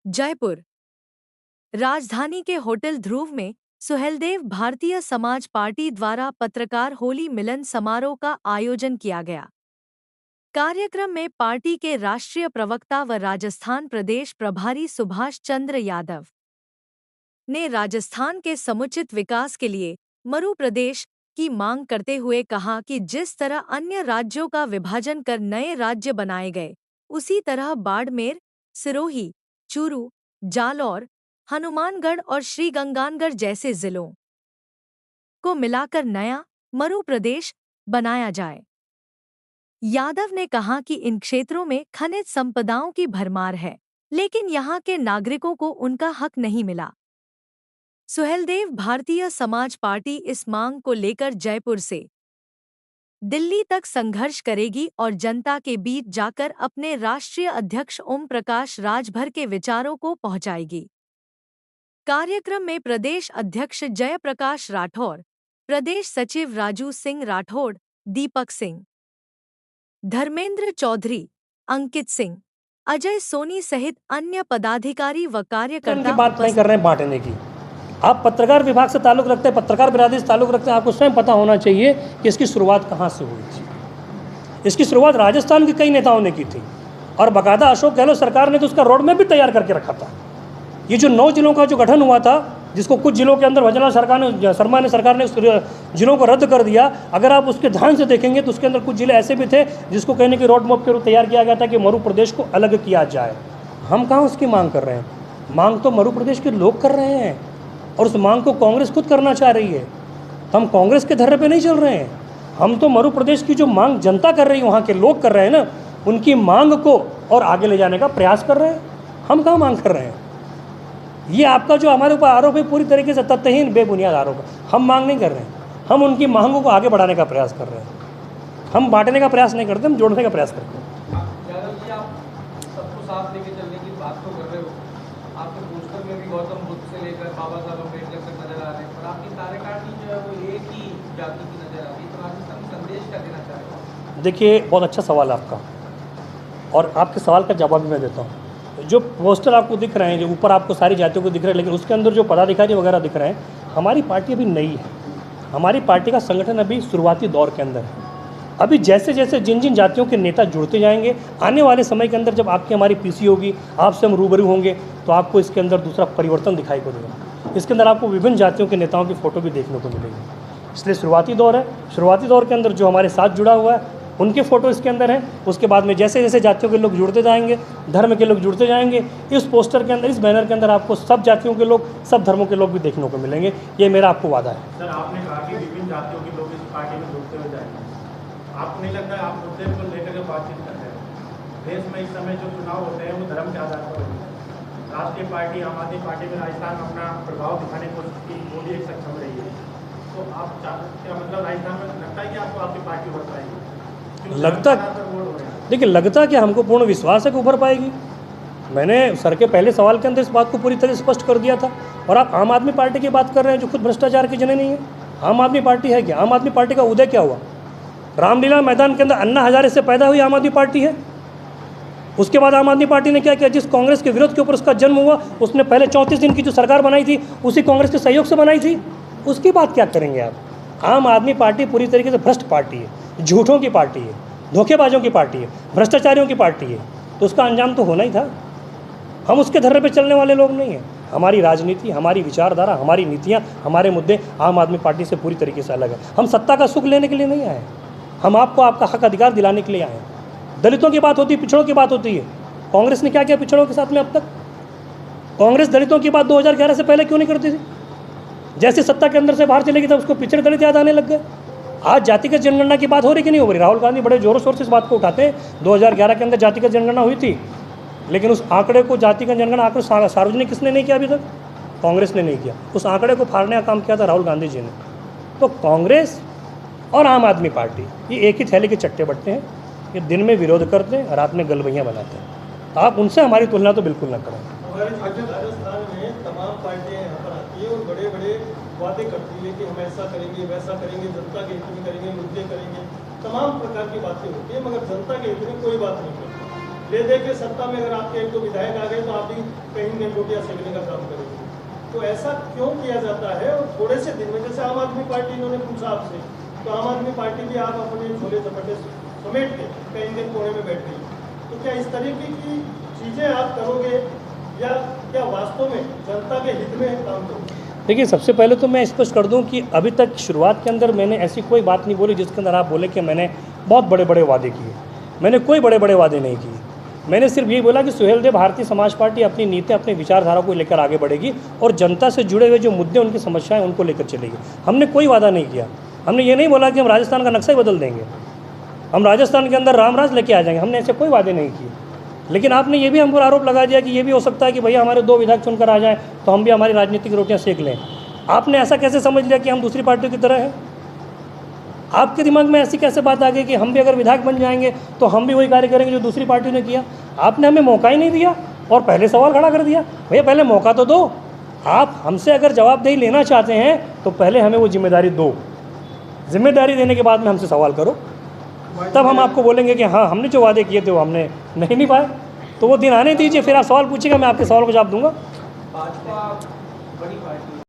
जयपुर। राजधानी के होटल ध्रुव में सुहेलदेव भारतीय समाज पार्टी द्वारा पत्रकार होली मिलन समारोह का आयोजन किया गया। कार्यक्रम में पार्टी के राष्ट्रीय प्रवक्ता व राजस्थान प्रदेश प्रभारी सुभाष चंद्र यादव ने राजस्थान के समुचित विकास के लिए मरु प्रदेश की मांग करते हुए कहा कि जिस तरह अन्य राज्यों का विभाजन कर नए राज्य बनाए गए, उसी तरह बाड़मेर, सिरोही, चूरू, जालौर, हनुमानगढ़ और श्रीगंगानगढ़ जैसे जिलों को मिलाकर नया मरु प्रदेश बनाया जाए। यादव ने कहा कि इन क्षेत्रों में खनिज संपदाओं की भरमार है, लेकिन यहाँ के नागरिकों को उनका हक नहीं मिला। सुहेलदेव भारतीय समाज पार्टी इस मांग को लेकर जयपुर से दिल्ली तक संघर्ष करेगी और जनता के बीच जाकर अपने राष्ट्रीय अध्यक्ष ओम प्रकाश राजभर के विचारों को पहुंचाएगी। कार्यक्रम में प्रदेश अध्यक्ष जयप्रकाश राठौर, प्रदेश सचिव राजू सिंह राठौड़, दीपक सिंह, धर्मेंद्र चौधरी, अंकित सिंह, अजय सोनी सहित अन्य पदाधिकारी व कार्यकर्ता बात नहीं कर रहे हैं बांटने की। आप पत्रकार विभाग से ताल्लुक़ रखते हैं, पत्रकार बिरादरी से ताल्लुक़ रखते हैं, आपको स्वयं पता होना चाहिए कि इसकी शुरुआत कहाँ से हुई थी। इसकी शुरुआत राजस्थान के कई नेताओं ने की थी और बाकायदा अशोक गहलोत सरकार ने तो उसका रोड मैप भी तैयार करके रखा था। ये जो 9 जिलों का जो गठन हुआ था, जिसको कुछ जिलों के अंदर भजनलाल शर्मा ने सरकार ने जिलों को रद्द कर दिया, अगर आप उसके ध्यान से देखेंगे तो उसके अंदर कुछ जिले ऐसे भी थे जिसको कहने की रोड मैप के रूप तैयार किया गया था कि मरु प्रदेश को अलग किया जाए। हम कहाँ उसकी मांग कर रहे हैं? मांग तो मरु प्रदेश के लोग कर रहे हैं और उस मांग को कांग्रेस खुद करना चाह रही है। हम कांग्रेस के धर्रे पे नहीं चल रहे हैं। हम तो मरु प्रदेश की जो मांग जनता कर रही है, वहाँ के लोग कर रहे हैं ना, उनकी मांग को और आगे ले जाने का प्रयास कर रहे हैं। हम कहाँ मांग कर रहे हैं? ये आपका जो हमारे ऊपर आरोप है पूरी तरीके से तथ्यहीन बेबुनियाद आरोप है। हम मांग नहीं कर रहे हैं, हम उनकी मांगों को आगे बढ़ाने का प्रयास कर रहे हैं। हम बांटने का प्रयास नहीं करते, हम जोड़ने का प्रयास करते हैं। यादव जी, आप सबको साथ लेके चलने की बात तो कर रहे हो, आपके पोस्टर में भी गौतम बुद्ध से लेकर बाबा साहब अम्बेडकर तक नजर आ रहे हैं, पर आपकी कार्यकारिणी जो है वो एक ही जाति की नजर आ रही है। तो राजस्थान संदेश क्या देना चाह रहे हो? देखिए, बहुत अच्छा सवाल है आपका और आपके सवाल का जवाब भी मैं देता हूँ। जो पोस्टर आपको दिख रहे हैं, जो ऊपर आपको सारी जातियों को दिख रहे हैं, लेकिन उसके अंदर जो पदाधिकारी वगैरह दिख रहे हैं, हमारी पार्टी अभी नई है। हमारी पार्टी का संगठन अभी शुरुआती दौर के अंदर है। अभी जैसे जैसे जिन जिन जातियों के नेता जुड़ते जाएंगे, आने वाले समय के अंदर जब आपकी हमारी पीसी होगी, आपसे हम रूबरू होंगे, तो आपको इसके अंदर दूसरा परिवर्तन दिखाई को देगा। इसके अंदर आपको विभिन्न जातियों के नेताओं की फ़ोटो भी देखने को मिलेगी। इसलिए शुरुआती दौर है। शुरुआती दौर के अंदर जो हमारे साथ जुड़ा हुआ है उनके फ़ोटो इसके अंदर हैं। उसके बाद में जैसे जैसे जातियों के लोग जुड़ते जाएंगे, धर्म के लोग जुड़ते जाएंगे, इस पोस्टर के अंदर, इस बैनर के अंदर आपको सब जातियों के लोग, सब धर्मों के लोग भी देखने को मिलेंगे। ये मेरा आपको वादा है। सर, आपने कहा कि विभिन्न जातियों के लोग इस पार्टी में जुड़ते हुए जाएंगे। आपको नहीं लगता है आप मुद्दे को लेकर के बातचीत करते हैं? देश में इस समय जो चुनाव होते हैं वो धर्म के आधार पर होते हैं। राष्ट्रीय पार्टी आम आदमी पार्टी में राजस्थान में अपना प्रभाव दिखाने की कोशिश की, वो भी एक सक्षम रही है। तो आप क्या मतलब राजस्थान में लगता है कि आपको आपकी पार्टी उभर पाएगी? लगता, देखिए, लगता कि हमको पूर्ण विश्वास है कि उभर पाएगी। मैंने सर के पहले सवाल के अंदर इस बात को पूरी तरह स्पष्ट कर दिया था। और आप आम आदमी पार्टी की बात कर रहे हैं जो खुद भ्रष्टाचार की जननी है। आम आदमी पार्टी है क्या? आम आदमी पार्टी का उदय क्या हुआ? रामलीला मैदान के अंदर अन्ना हजारे से पैदा हुई आम आदमी पार्टी है। उसके बाद आम आदमी पार्टी ने क्या किया? जिस कांग्रेस के विरोध के ऊपर उसका जन्म हुआ, उसने पहले 34 दिन की जो सरकार बनाई थी उसी कांग्रेस के सहयोग से बनाई थी। उसकी बात क्या करेंगे आप? आम आदमी पार्टी पूरी तरीके से भ्रष्ट पार्टी है, झूठों की पार्टी है, धोखेबाजों की पार्टी है, भ्रष्टाचारियों की पार्टी है। तो उसका अंजाम तो होना ही था। हम उसके धर्रे पे चलने वाले लोग नहीं हैं। हमारी राजनीति, हमारी विचारधारा, हमारी नीतियाँ, हमारे मुद्दे आम आदमी पार्टी से पूरी तरीके से अलग है। हम सत्ता का सुख लेने के लिए नहीं आए, हम आपको आपका हक अधिकार दिलाने के लिए आए हैं। दलितों की बात होती है, पिछड़ों की बात होती है। कांग्रेस ने क्या किया पिछड़ों के साथ में अब तक? कांग्रेस दलितों की बात 2011 से पहले क्यों नहीं करती थी? जैसे सत्ता के अंदर से बाहर चलेगी तब उसको पिछड़े दलित याद आने लग गए। आज जातिगत जनगणना की बात हो रही कि नहीं हो रही? राहुल गांधी बड़े जोरों शोर से इस बात को उठाते हैं। 2011 के अंदर जातिगत जनगणना हुई थी, लेकिन उस आंकड़े को, जातिगत जनगणना आंकड़े सार्वजनिक किसने नहीं किया अभी तक? कांग्रेस ने नहीं किया। उस आंकड़े को फाड़ने का काम किया था राहुल गांधी जी ने। तो कांग्रेस और आम आदमी पार्टी ये एक ही थैले के चट्टे बट्टे हैं। ये दिन में विरोध करते हैं, रात में गलबैयाँ बनाते हैं। आप उनसे हमारी तुलना तो बिल्कुल न करें। राजस्थान में तमाम पार्टियां यहाँ पर आती है और बड़े बड़े वादे करती है कि हम ऐसा करेंगे, वैसा करेंगे, जनता के हित में करेंगे, मुद्दे करेंगे, तमाम प्रकार की बातें होती है, मगर जनता के हित में कोई बात नहीं करती। दे दे के सत्ता में अगर आपके एक दो विधायक आ गए तो आप भी कहीं ने रोटियां सेकने का काम करेंगे। तो ऐसा क्यों किया जाता है? और थोड़े से दिन में, जैसे आम आदमी पार्टी इन्होंने पूछा आपसे, तो आम आदमी पार्टी भी आप अपने झोले झपटे समेट के कहीं दिन कोने में बैठ गई। तो क्या इस तरीके की चीज़ें आप करोगे या क्या वास्तव में जनता के हित में काम करोगे? देखिए, सबसे पहले तो मैं स्पष्ट कर दूं कि अभी तक शुरुआत के अंदर मैंने ऐसी कोई बात नहीं बोली जिसके अंदर आप बोले कि मैंने बहुत बड़े बड़े वादे किए। मैंने कोई बड़े बड़े वादे नहीं किए। मैंने सिर्फ यही बोला कि सुहेलदेव भारतीय समाज पार्टी अपनी नीति, अपनी विचारधारा को लेकर आगे बढ़ेगी और जनता से जुड़े हुए जो मुद्दे, उनकी समस्याएं, उनको लेकर चलेगी। हमने कोई वादा नहीं किया। हमने ये नहीं बोला कि हम राजस्थान का नक्शा ही बदल देंगे, हम राजस्थान के अंदर रामराज लेके आ जाएंगे। हमने ऐसे कोई वादे नहीं किए। लेकिन आपने ये भी हम पर आरोप लगा दिया कि ये भी हो सकता है कि भैया हमारे 2 विधायक चुनकर आ जाएं तो हम भी हमारी राजनीतिक रोटियां सेक लें। आपने ऐसा कैसे समझ लिया कि हम दूसरी पार्टियों की तरह हैं? आपके दिमाग में ऐसी कैसे बात आ गई कि हम भी अगर विधायक बन जाएंगे तो हम भी वही कार्य करेंगे जो दूसरी पार्टियों ने किया? आपने हमें मौका ही नहीं दिया और पहले सवाल खड़ा कर दिया। भैया पहले मौका तो दो। आप हमसे अगर जवाबदेही लेना चाहते हैं तो पहले हमें वो जिम्मेदारी दो। जिम्मेदारी देने के बाद में हमसे सवाल करो, तब हम आपको बोलेंगे कि हाँ, हमने जो वादे किए थे वो हमने नहीं निभाए। तो वो दिन आने दीजिए, फिर आप सवाल पूछिएगा, मैं आपके सवाल को जवाब दूंगा। भाजपा बड़ी पार्टी